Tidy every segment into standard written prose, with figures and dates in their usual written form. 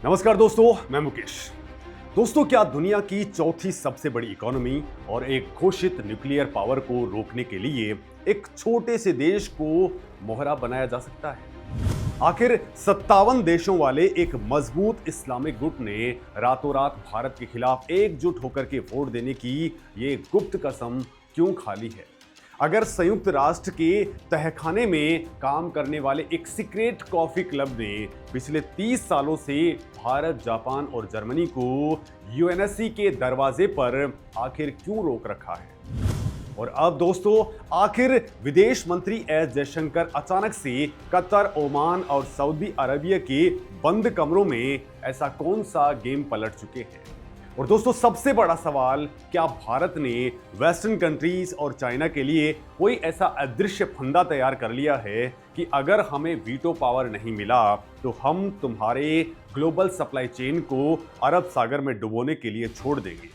नमस्कार दोस्तों, मैं मुकेश। दोस्तों, क्या दुनिया की चौथी सबसे बड़ी इकोनॉमी और एक घोषित न्यूक्लियर पावर को रोकने के लिए एक छोटे से देश को मोहरा बनाया जा सकता है? आखिर 57 देशों वाले एक मजबूत इस्लामिक गुट ने रातों रात भारत के खिलाफ एकजुट होकर के वोट देने की ये गुप्त कसम क्यों खा ली है? अगर संयुक्त राष्ट्र के तहखाने में काम करने वाले एक सीक्रेट कॉफी क्लब ने पिछले 30 सालों से भारत, जापान और जर्मनी को यूएनएससी के दरवाजे पर आखिर क्यों रोक रखा है? और अब दोस्तों, आखिर विदेश मंत्री एस जयशंकर अचानक से कतर, ओमान और सऊदी अरबिया के बंद कमरों में ऐसा कौन सा गेम पलट चुके हैं? और दोस्तों, सबसे बड़ा सवाल, क्या भारत ने वेस्टर्न कंट्रीज और चाइना के लिए कोई ऐसा अदृश्य फंदा तैयार कर लिया है कि अगर हमें वीटो पावर नहीं मिला तो हम तुम्हारे ग्लोबल सप्लाई चेन को अरब सागर में डुबोने के लिए छोड़ देंगे?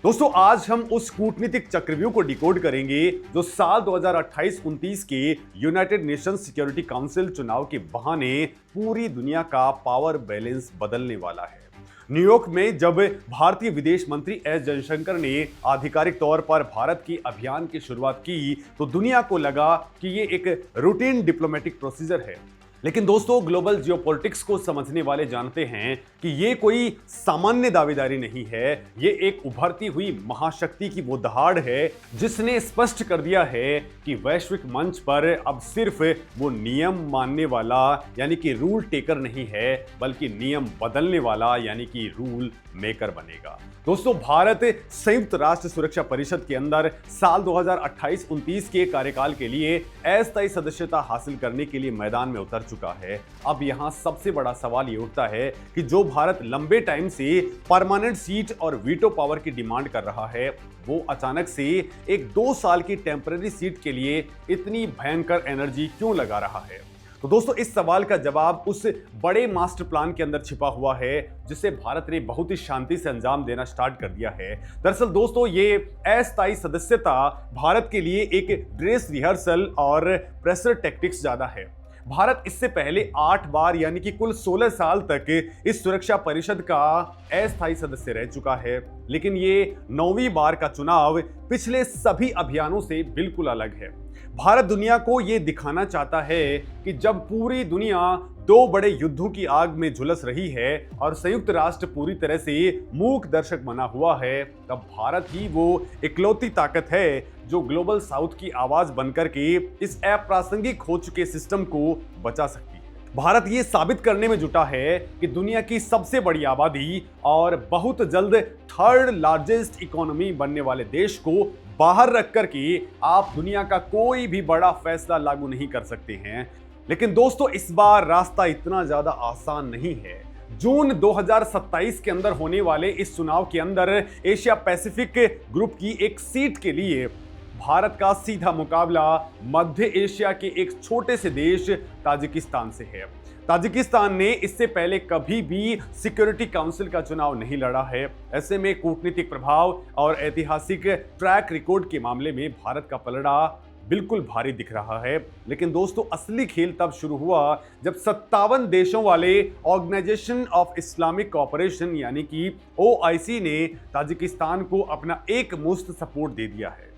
दोस्तों, आज हम उस कूटनीतिक चक्रव्यूह को डिकोड करेंगे जो साल 2028-29 के यूनाइटेड नेशंस सिक्योरिटी काउंसिल चुनाव के बहाने पूरी दुनिया का पावर बैलेंस बदलने वाला है। न्यूयॉर्क में जब भारतीय विदेश मंत्री एस जयशंकर ने आधिकारिक तौर पर भारत के अभियान की शुरुआत की तो दुनिया को लगा कि ये एक रूटीन डिप्लोमेटिक प्रोसीजर है। लेकिन दोस्तों, ग्लोबल जियोपॉलिटिक्स को समझने वाले जानते हैं कि ये कोई सामान्य दावेदारी नहीं है, ये एक उभरती हुई महाशक्ति की वो दहाड़ है जिसने स्पष्ट कर दिया है कि वैश्विक मंच पर अब सिर्फ वो नियम मानने वाला यानी कि रूल टेकर नहीं है, बल्कि नियम बदलने वाला यानी कि रूल मेकर बनेगा। दोस्तों, भारत संयुक्त राष्ट्र सुरक्षा परिषद के अंदर साल 2028-29 के कार्यकाल के लिए अस्थायी सदस्यता हासिल करने के लिए मैदान में उतर चुका है। अब यहां सबसे बड़ा सवाल ये उठता है कि जो भारत लंबे टाइम से परमानेंट सीट और वीटो पावर की डिमांड कर रहा है, वो अचानक से एक 2 साल की टेम्पररी सीट के लिए इतनी भयंकर एनर्जी क्यों लगा रहा है? तो दोस्तों, इस सवाल का जवाब उस बड़े मास्टर प्लान के अंदर छिपा हुआ है जिसे भारत ने बहुत ही शांति से अंजाम देना स्टार्ट कर दिया है। दरअसल दोस्तों, ये अस्थायी सदस्यता भारत के लिए एक ड्रेस रिहर्सल और प्रेशर टैक्टिक्स ज्यादा है। भारत इससे पहले 8 बार यानी कि कुल 16 साल तक इस सुरक्षा परिषद का अस्थायी सदस्य रह चुका है, लेकिन ये 9वीं बार का चुनाव पिछले सभी अभियानों से बिल्कुल अलग है। भारत दुनिया को ये दिखाना चाहता है कि जब पूरी दुनिया 2 बड़े युद्धों की आग में झुलस रही है और संयुक्त राष्ट्र पूरी तरह से मूक दर्शक बना हुआ है, तब भारत ही वो इकलौती ताकत है जो ग्लोबल साउथ की आवाज बनकर के इस अप्रासंगिक हो चुके सिस्टम को बचा सकती है। भारत ये साबित करने में जुटा है कि दुनिया की सबसे बड़ी आबादी और बहुत जल्द 3rd लार्जेस्ट इकोनॉमी बनने वाले देश को बाहर रख कर के आप दुनिया का कोई भी बड़ा फैसला लागू नहीं कर सकते हैं। लेकिन दोस्तों, इस बार रास्ता इतना ज्यादा आसान नहीं है। जून 2027 के अंदर होने वाले इस चुनाव के अंदर एशिया पैसिफिक ग्रुप की एक सीट के लिए भारत का सीधा मुकाबला मध्य एशिया के एक छोटे से देश ताजिकिस्तान से है। ताजिकिस्तान ने इससे पहले कभी भी सिक्योरिटी काउंसिल का चुनाव नहीं लड़ा है। ऐसे में कूटनीतिक प्रभाव और ऐतिहासिक ट्रैक रिकॉर्ड के मामले में भारत का पलड़ा बिल्कुल भारी दिख रहा है। लेकिन दोस्तों, असली खेल तब शुरू हुआ जब 57 देशों वाले ऑर्गेनाइजेशन ऑफ इस्लामिक कोऑपरेशन यानी कि OIC ने ताजिकिस्तान को अपना एक मुश्त सपोर्ट दे दिया है।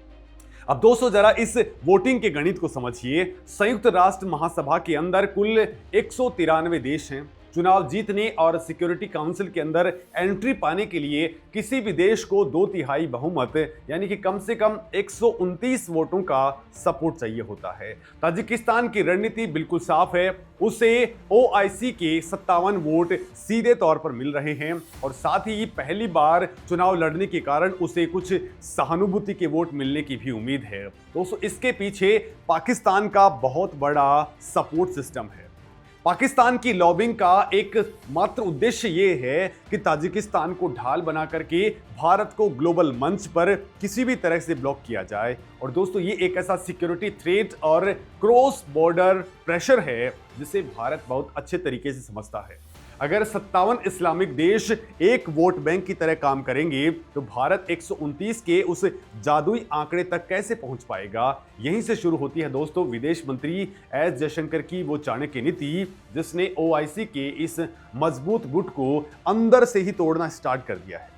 अब दोस्तों, जरा इस वोटिंग के गणित को समझिए। संयुक्त राष्ट्र महासभा के अंदर कुल 193 देश हैं। चुनाव जीतने और सिक्योरिटी काउंसिल के अंदर एंट्री पाने के लिए किसी भी देश को 2/3 बहुमत यानी कि कम से कम 129 वोटों का सपोर्ट चाहिए होता है। ताजिकिस्तान की रणनीति बिल्कुल साफ है, उसे OIC के 57 वोट सीधे तौर पर मिल रहे हैं और साथ ही पहली बार चुनाव लड़ने के कारण उसे कुछ सहानुभूति के वोट मिलने की भी उम्मीद है। दोस्तों, इसके पीछे पाकिस्तान का बहुत बड़ा सपोर्ट सिस्टम है। पाकिस्तान की लॉबिंग का एक मात्र उद्देश्य ये है कि ताजिकिस्तान को ढाल बना करके भारत को ग्लोबल मंच पर किसी भी तरह से ब्लॉक किया जाए। और दोस्तों, ये एक ऐसा सिक्योरिटी थ्रेट और क्रॉस बॉर्डर प्रेशर है जिसे भारत बहुत अच्छे तरीके से समझता है। अगर 57 इस्लामिक देश एक वोट बैंक की तरह काम करेंगे तो भारत 129 के उस जादुई आंकड़े तक कैसे पहुंच पाएगा। यहीं से शुरू होती है दोस्तों विदेश मंत्री एस जयशंकर की वो चाणक्य नीति, जिसने ओआईसी के इस मजबूत गुट को अंदर से ही तोड़ना स्टार्ट कर दिया है।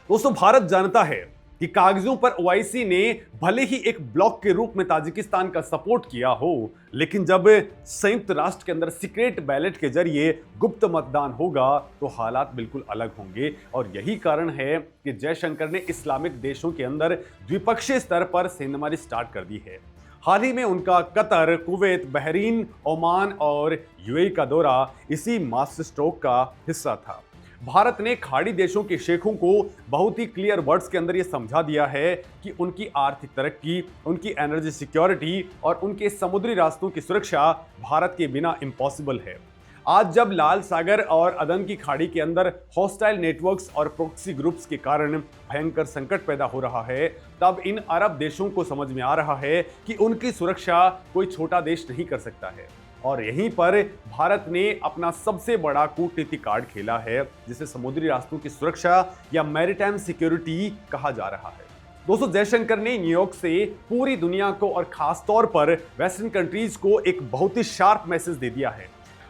दोस्तों भारत जानता है कि कागजों पर ओआईसी ने भले ही एक ब्लॉक के रूप में ताजिकिस्तान का सपोर्ट किया हो, लेकिन जब संयुक्त राष्ट्र के अंदर सीक्रेट बैलेट के जरिए गुप्त मतदान होगा तो हालात बिल्कुल अलग होंगे। और यही कारण है कि जयशंकर ने इस्लामिक देशों के अंदर द्विपक्षीय स्तर पर सेंधमारी स्टार्ट कर दी है। हाल ही में उनका कतर, कुवैत, बहरीन, ओमान और यूएई का दौरा इसी मास्टर स्ट्रोक का हिस्सा था। भारत ने खाड़ी देशों के शेखों को बहुत ही क्लियर वर्ड्स के अंदर यह समझा दिया है कि उनकी आर्थिक तरक्की, उनकी एनर्जी सिक्योरिटी और उनके समुद्री रास्तों की सुरक्षा भारत के बिना इम्पॉसिबल है। आज जब लाल सागर और अदन की खाड़ी के अंदर हॉस्टाइल नेटवर्क्स और प्रॉक्सी ग्रुप्स के कारण भयंकर संकट पैदा हो रहा है, तब इन अरब देशों को समझ में आ रहा है कि उनकी सुरक्षा कोई छोटा देश नहीं कर सकता है। और यहीं पर भारत ने अपना सबसे बड़ा कूटनीतिक कार्ड खेला है, जिसे समुद्री रास्तों की सुरक्षा या मैरीटाइम सिक्योरिटी कहा जा रहा है। दोस्तों जयशंकर ने न्यूयॉर्क से पूरी दुनिया को और खास तौर पर वेस्टर्न कंट्रीज को एक बहुत ही शार्प मैसेज दे दिया है।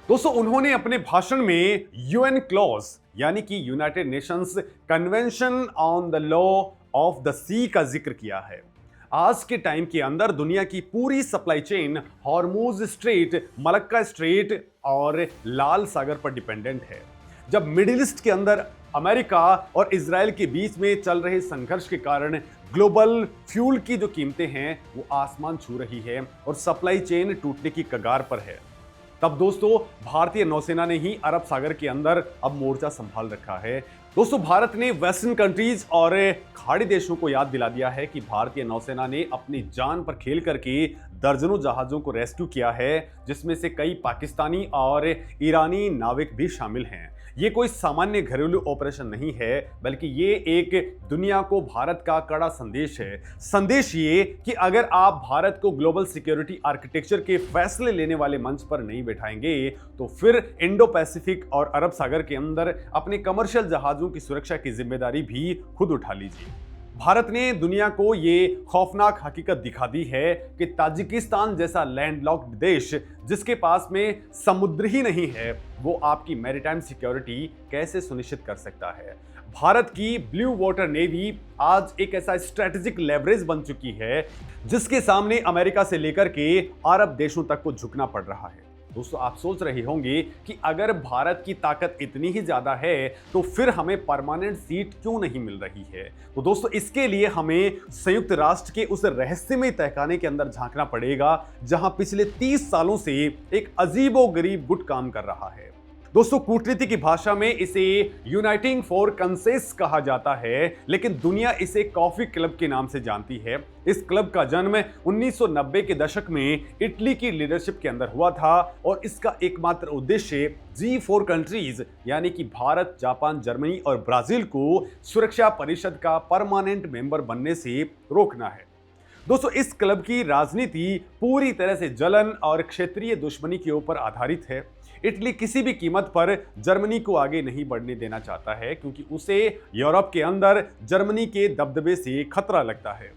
दोस्तों उन्होंने अपने भाषण में यूएन क्लॉज यानी कि United Nations convention on the law of the sea का जिक्र किया है। आज के टाइम के अंदर दुनिया की पूरी supply chain Hormuz strait, Malacca strait और लाल सागर पर डिपेंडेंट है। जब मिडिल ईस्ट के अंदर अमेरिका और इजराइल के बीच में चल रहे संघर्ष के कारण ग्लोबल फ्यूल की जो कीमतें हैं वो आसमान छू रही है और सप्लाई चेन टूटने की कगार पर है, तब दोस्तों भारतीय नौसेना ने ही अरब सागर के अंदर अब मोर्चा संभाल रखा है। दोस्तों भारत ने वेस्टर्न कंट्रीज और खाड़ी देशों को याद दिला दिया है कि भारतीय नौसेना ने अपनी जान पर खेल करके दर्जनों जहाजों को रेस्क्यू किया है, जिसमें से कई पाकिस्तानी और ईरानी नाविक भी शामिल हैं। ये कोई सामान्य घरेलू ऑपरेशन नहीं है, बल्कि ये एक दुनिया को भारत का कड़ा संदेश है। संदेश ये कि अगर आप भारत को ग्लोबल सिक्योरिटी आर्किटेक्चर के फैसले लेने वाले मंच पर नहीं बैठाएंगे तो फिर इंडो पैसिफिक और अरब सागर के अंदर अपने कमर्शियल जहाजों की सुरक्षा की जिम्मेदारी भी खुद उठा लीजिए। भारत ने दुनिया को ये खौफनाक हकीकत दिखा दी है कि ताजिकिस्तान जैसा लैंडलॉक्ड देश जिसके पास में समुद्र ही नहीं है, वो आपकी मैरीटाइम सिक्योरिटी कैसे सुनिश्चित कर सकता है। भारत की ब्लू वाटर नेवी आज एक ऐसा स्ट्रेटेजिक लेवरेज बन चुकी है जिसके सामने अमेरिका से लेकर के अरब देशों तक को झुकना पड़ रहा है। दोस्तों आप सोच रहे होंगे कि अगर भारत की ताकत इतनी ही ज्यादा है तो फिर हमें परमानेंट सीट क्यों नहीं मिल रही है। तो दोस्तों इसके लिए हमें संयुक्त राष्ट्र के उस रहस्यमय तहखाने के अंदर झांकना पड़ेगा जहां पिछले 30 सालों से एक अजीबोगरीब गुट काम कर रहा है। दोस्तों कूटनीति की भाषा में इसे यूनाइटिंग फॉर कंसेस कहा जाता है, लेकिन दुनिया इसे कॉफी क्लब के नाम से जानती है। इस क्लब का जन्म 1990 के दशक में इटली की लीडरशिप के अंदर हुआ था और इसका एकमात्र उद्देश्य G4 कंट्रीज यानी कि भारत, जापान, जर्मनी और ब्राजील को सुरक्षा परिषद का परमानेंट मेंबर बनने से रोकना है। दोस्तों इस क्लब की राजनीति पूरी तरह से जलन और क्षेत्रीय दुश्मनी के ऊपर आधारित है। इटली किसी भी कीमत पर जर्मनी को आगे नहीं बढ़ने देना चाहता है, क्योंकि उसे यूरोप के अंदर जर्मनी के दबदबे से खतरा लगता है।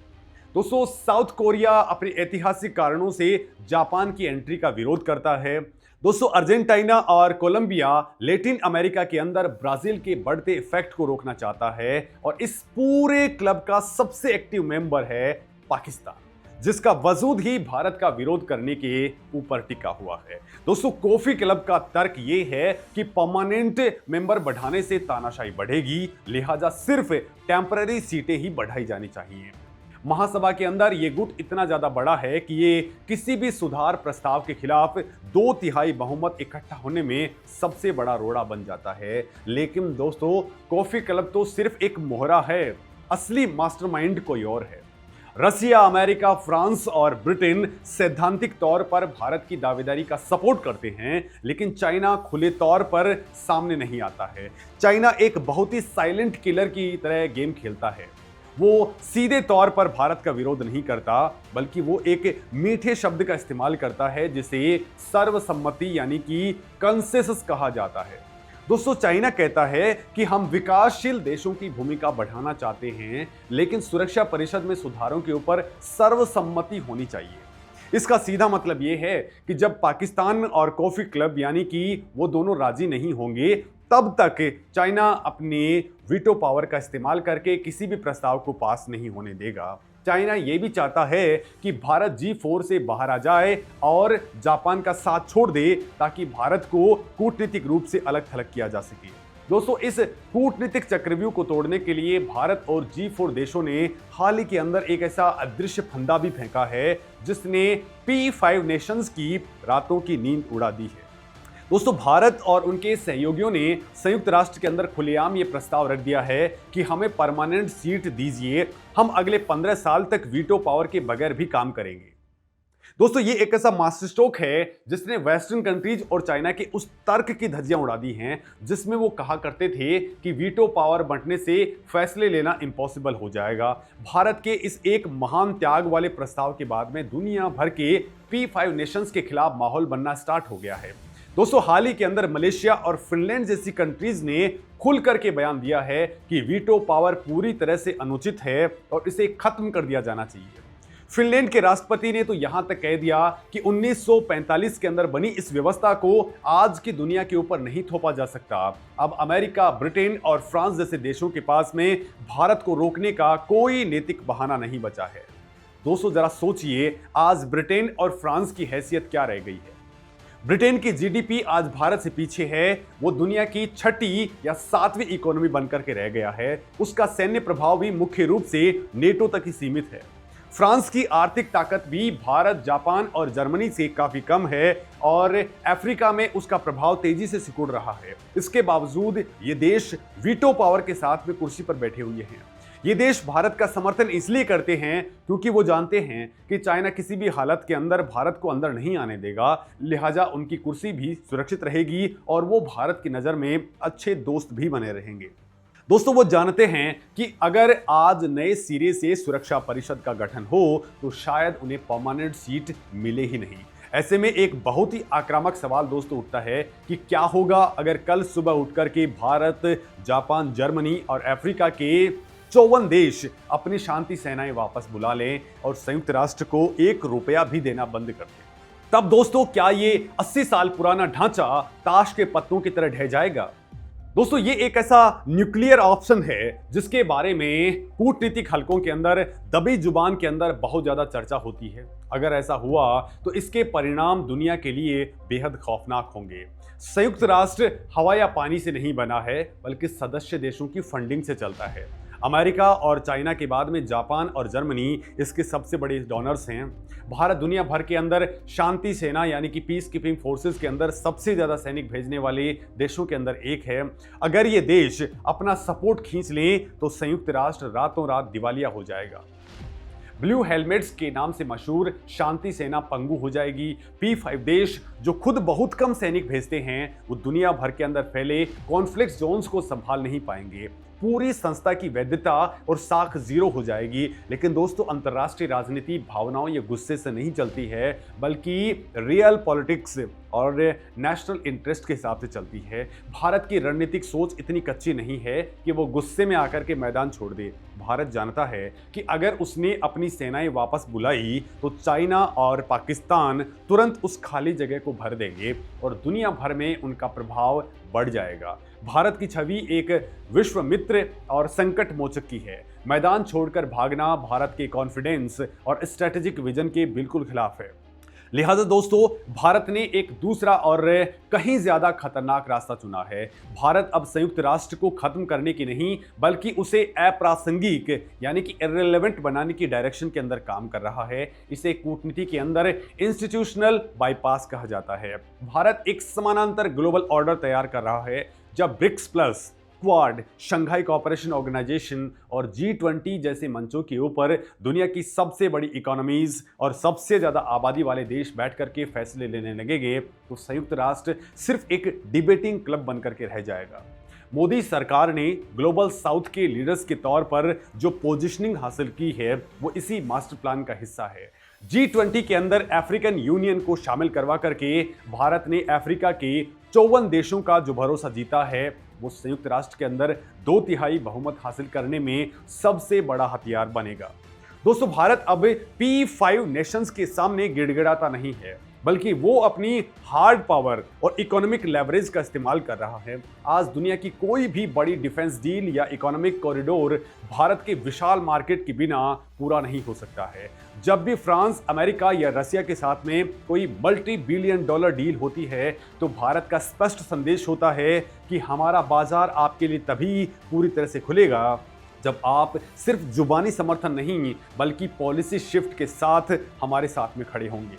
दोस्तों साउथ कोरिया अपने ऐतिहासिक कारणों से जापान की एंट्री का विरोध करता है। दोस्तों अर्जेंटीना और कोलंबिया लैटिन अमेरिका के अंदर ब्राजील के बढ़ते इफेक्ट को रोकना चाहता है और इस पूरे क्लब का सबसे एक्टिव मेंबर है पाकिस्तान, जिसका वजूद ही भारत का विरोध करने के ऊपर टिका हुआ है। दोस्तों कॉफी क्लब का तर्क ये है कि परमानेंट मेंबर बढ़ाने से तानाशाही बढ़ेगी, लिहाजा सिर्फ टेम्पररी सीटें ही बढ़ाई जानी चाहिए। महासभा के अंदर ये गुट इतना ज्यादा बड़ा है कि ये किसी भी सुधार प्रस्ताव के खिलाफ 2/3 बहुमत इकट्ठा होने में सबसे बड़ा रोड़ा बन जाता है। लेकिन दोस्तों कॉफी क्लब तो सिर्फ एक मोहरा है, असली मास्टरमाइंड कोई और है। रसिया, अमेरिका, फ्रांस और ब्रिटेन सैद्धांतिक तौर पर भारत की दावेदारी का सपोर्ट करते हैं, लेकिन चाइना खुले तौर पर सामने नहीं आता है। चाइना एक बहुत ही साइलेंट किलर की तरह गेम खेलता है। वो सीधे तौर पर भारत का विरोध नहीं करता, बल्कि वो एक मीठे शब्द का इस्तेमाल करता है जिसे सर्वसम्मति यानी कि कंसेंसस कहा जाता है। दोस्तों चाइना कहता है कि हम विकासशील देशों की भूमिका बढ़ाना चाहते हैं, लेकिन सुरक्षा परिषद में सुधारों के ऊपर सर्वसम्मति होनी चाहिए। इसका सीधा मतलब यह है कि जब पाकिस्तान और कॉफी क्लब यानी कि वो दोनों राजी नहीं होंगे, तब तक चाइना अपने वीटो पावर का इस्तेमाल करके किसी भी प्रस्ताव को पास नहीं होने देगा। चाइना यह भी चाहता है कि भारत G4 से बाहर आ जाए और जापान का साथ छोड़ दे, ताकि भारत को कूटनीतिक रूप से अलग थलग किया जा सके। दोस्तों इस कूटनीतिक चक्रव्यूह को तोड़ने के लिए भारत और G4 देशों ने हाल ही के अंदर एक ऐसा अदृश्य फंदा भी फेंका है, जिसने P5 नेशंस की रातों की नींद उड़ा दी है। दोस्तों भारत और उनके सहयोगियों ने संयुक्त राष्ट्र के अंदर खुलेआम ये प्रस्ताव रख दिया है कि हमें परमानेंट सीट दीजिए, हम अगले 15 साल तक वीटो पावर के बगैर भी काम करेंगे। दोस्तों ये एक ऐसा मास्टर स्ट्रोक है जिसने वेस्टर्न कंट्रीज और चाइना के उस तर्क की धज्जियां उड़ा दी हैं, जिसमें वो कहा करते थे कि वीटो पावर बंटने से फैसले लेना इम्पॉसिबल हो जाएगा। भारत के इस एक महान त्याग वाले प्रस्ताव के बाद में दुनिया भर के P5 नेशंस के खिलाफ माहौल बनना स्टार्ट हो गया है। दोस्तों हाल ही के अंदर मलेशिया और फिनलैंड जैसी कंट्रीज ने खुल करके बयान दिया है कि वीटो पावर पूरी तरह से अनुचित है और इसे खत्म कर दिया जाना चाहिए। फिनलैंड के राष्ट्रपति ने तो यहां तक कह दिया कि 1945 के अंदर बनी इस व्यवस्था को आज की दुनिया के ऊपर नहीं थोपा जा सकता। अब अमेरिका, ब्रिटेन और फ्रांस जैसे देशों के पास में भारत को रोकने का कोई नैतिक बहाना नहीं बचा है। दोस्तों जरा सोचिए, आज ब्रिटेन और फ्रांस की हैसियत क्या रह गई है। ब्रिटेन की जीडीपी आज भारत से पीछे है, वो दुनिया की 6ठी या 7वीं इकोनॉमी बनकर के रह गया है। उसका सैन्य प्रभाव भी मुख्य रूप से नेटो तक ही सीमित है। फ्रांस की आर्थिक ताकत भी भारत, जापान और जर्मनी से काफी कम है और अफ्रीका में उसका प्रभाव तेजी से सिकुड़ रहा है। इसके बावजूद ये देश वीटो पावर के साथ में कुर्सी पर बैठे हुए हैं। ये देश भारत का समर्थन इसलिए करते हैं क्योंकि वो जानते हैं कि चाइना किसी भी हालत के अंदर भारत को अंदर नहीं आने देगा, लिहाजा उनकी कुर्सी भी सुरक्षित रहेगी और वो भारत की नज़र में अच्छे दोस्त भी बने रहेंगे। दोस्तों वो जानते हैं कि अगर आज नए सिरे से सुरक्षा परिषद का गठन हो तो शायद उन्हें परमानेंट सीट मिले ही नहीं। ऐसे में एक बहुत ही आक्रामक सवाल दोस्तों उठता है कि क्या होगा अगर कल सुबह उठकर के भारत, जापान, जर्मनी और अफ्रीका के 54 देश अपनी शांति सेनाएं वापस बुला लें और संयुक्त राष्ट्र को ₹1 भी देना बंद कर दें। तब दोस्तों क्या ये 80 साल पुराना ढांचा ताश के पत्तों की तरह ढह जाएगा? दोस्तों ये एक ऐसा न्यूक्लियर ऑप्शन है जिसके बारे में कूटनीतिक हलकों के अंदर दबी जुबान के अंदर बहुत ज्यादा चर्चा होती है। अगर ऐसा हुआ तो इसके परिणाम दुनिया के लिए बेहद खौफनाक होंगे। संयुक्त राष्ट्र हवा या पानी से नहीं बना है, बल्कि सदस्य देशों की फंडिंग से चलता है। अमेरिका और चाइना के बाद में जापान और जर्मनी इसके सबसे बड़े डोनर्स हैं। भारत दुनिया भर के अंदर शांति सेना यानी कि पीस कीपिंग फोर्सेस के अंदर सबसे ज़्यादा सैनिक भेजने वाले देशों के अंदर एक है। अगर ये देश अपना सपोर्ट खींच लें तो संयुक्त राष्ट्र रातों रात दिवालिया हो जाएगा। ब्लू हेलमेट्स के नाम से मशहूर शांति सेना पंगु हो जाएगी। P5 देश जो खुद बहुत कम सैनिक भेजते हैं वो दुनिया भर के अंदर फैले कॉन्फ्लिक्ट जोन्स को संभाल नहीं पाएंगे। पूरी संस्था की वैधता और साख जीरो हो जाएगी। लेकिन दोस्तों अंतर्राष्ट्रीय राजनीति भावनाओं या गुस्से से नहीं चलती है, बल्कि रियल पॉलिटिक्स और नेशनल इंटरेस्ट के हिसाब से चलती है। भारत की रणनीतिक सोच इतनी कच्ची नहीं है कि वो गुस्से में आकर के मैदान छोड़ दे। भारत जानता है कि अगर उसने अपनी सेनाएं वापस बुलाई तो चाइना और पाकिस्तान तुरंत उस खाली जगह को भर देंगे और दुनिया भर में उनका प्रभाव बढ़ जाएगा। भारत की छवि एक विश्व मित्र और संकट मोचक की है। मैदान छोड़कर भागना भारत के कॉन्फिडेंस और स्ट्रेटेजिक विजन के बिल्कुल खिलाफ है। लिहाजा दोस्तों भारत ने एक दूसरा और कहीं ज्यादा खतरनाक रास्ता चुना है। भारत अब संयुक्त राष्ट्र को खत्म करने की नहीं, बल्कि उसे अप्रासंगिक यानी कि इररिलेवेंट बनाने की डायरेक्शन के अंदर काम कर रहा है। इसे कूटनीति के अंदर इंस्टीट्यूशनल बाईपास कहा जाता है। भारत एक समानांतर ग्लोबल ऑर्डर तैयार कर रहा है जब BRICS plus, Quad, Shanghai cooperation organisation और G20 जैसे मंचों के ऊपर दुनिया की सबसे बड़ी इकोनॉमीज और सबसे ज्यादा आबादी वाले देश बैठ करके फैसले लेने लगेंगे तो संयुक्त राष्ट्र सिर्फ एक डिबेटिंग क्लब बनकर के रह जाएगा। मोदी सरकार ने ग्लोबल साउथ के लीडर्स के तौर पर जो पोजीशनिंग हासिल की है वो इसी मास्टर प्लान का हिस्सा है। G20 के अंदर अफ्रीकन यूनियन को शामिल करवा करके भारत ने अफ्रीका के 54 देशों का जो भरोसा जीता है, वो संयुक्त राष्ट्र के अंदर 2/3 बहुमत हासिल करने में सबसे बड़ा हथियार बनेगा। दोस्तों, भारत अब P5 नेशंस के सामने गिड़गिड़ाता नहीं है, बल्कि वो अपनी हार्ड पावर और इकोनॉमिक लेवरेज का इस्तेमाल कर रहा है। आज दुनिया की कोई भी बड़ी डिफेंस डील या इकोनॉमिक कॉरिडोर भारत के विशाल मार्केट के बिना पूरा नहीं हो सकता है। जब भी फ्रांस, अमेरिका या रसिया के साथ में कोई मल्टी बिलियन डॉलर डील होती है, तो भारत का स्पष्ट संदेश होता है कि हमारा बाजार आपके लिए तभी पूरी तरह से खुलेगा जब आप सिर्फ जुबानी समर्थन नहीं, बल्कि पॉलिसी शिफ्ट के साथ हमारे साथ में खड़े होंगे।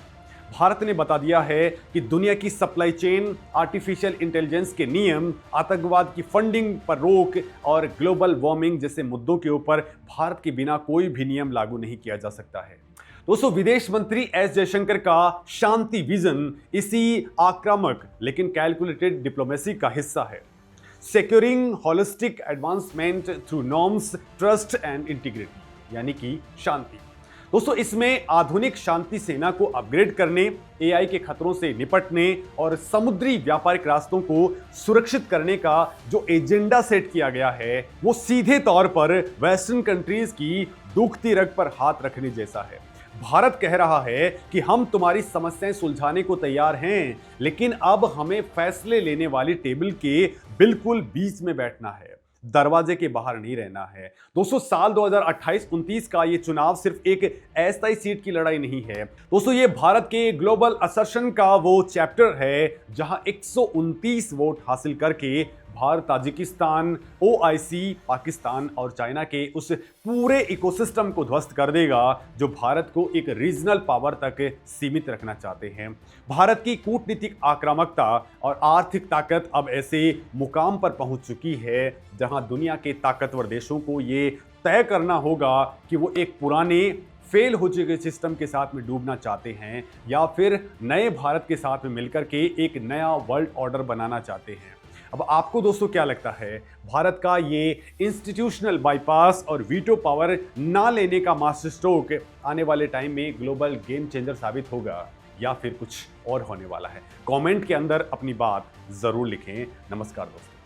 भारत ने बता दिया है कि दुनिया की सप्लाई चेन, आर्टिफिशियल इंटेलिजेंस के नियम, आतंकवाद की फंडिंग पर रोक और ग्लोबल वार्मिंग जैसे मुद्दों के ऊपर भारत के बिना कोई भी नियम लागू नहीं किया जा सकता है। दोस्तों, विदेश मंत्री एस जयशंकर का शांति विजन इसी आक्रामक लेकिन कैलकुलेटेड डिप्लोमेसी का हिस्सा है। Securing holistic advancement through norms, trust and integrity, यानी कि शांति। दोस्तों, इसमें आधुनिक शांति सेना को अपग्रेड करने, एआई के खतरों से निपटने और समुद्री व्यापारिक रास्तों को सुरक्षित करने का जो एजेंडा सेट किया गया है, वो सीधे तौर पर वेस्टर्न कंट्रीज की दुखती रग पर हाथ रखने जैसा है। भारत कह रहा है कि हम तुम्हारी समस्याएं सुलझाने को तैयार हैं, लेकिन अब हमें फैसले लेने वाली टेबल के बिल्कुल बीच में बैठना है, दरवाजे के बाहर नहीं रहना है। दोस्तों, साल 2028-29 का ये चुनाव सिर्फ एक अस्थायी सीट की लड़ाई नहीं है। दोस्तों, ये भारत के ग्लोबल असर्शन का वो चैप्टर है जहां 129 वोट हासिल करके भारत ताजिकिस्तान, ओआईसी, पाकिस्तान और चाइना के उस पूरे इकोसिस्टम को ध्वस्त कर देगा जो भारत को एक रीजनल पावर तक सीमित रखना चाहते हैं। भारत की कूटनीतिक आक्रामकता और आर्थिक ताकत अब ऐसे मुकाम पर पहुंच चुकी है जहां दुनिया के ताकतवर देशों को ये तय करना होगा कि वो एक पुराने फेल हो चुके सिस्टम के साथ में डूबना चाहते हैं या फिर नए भारत के साथ में मिलकर के एक नया वर्ल्ड ऑर्डर बनाना चाहते हैं। अब आपको दोस्तों क्या लगता है, भारत का ये इंस्टीट्यूशनल बाईपास और वीटो पावर ना लेने का मास्टर स्ट्रोक आने वाले टाइम में ग्लोबल गेम चेंजर साबित होगा या फिर कुछ और होने वाला है? कमेंट के अंदर अपनी बात जरूर लिखें। नमस्कार दोस्तों।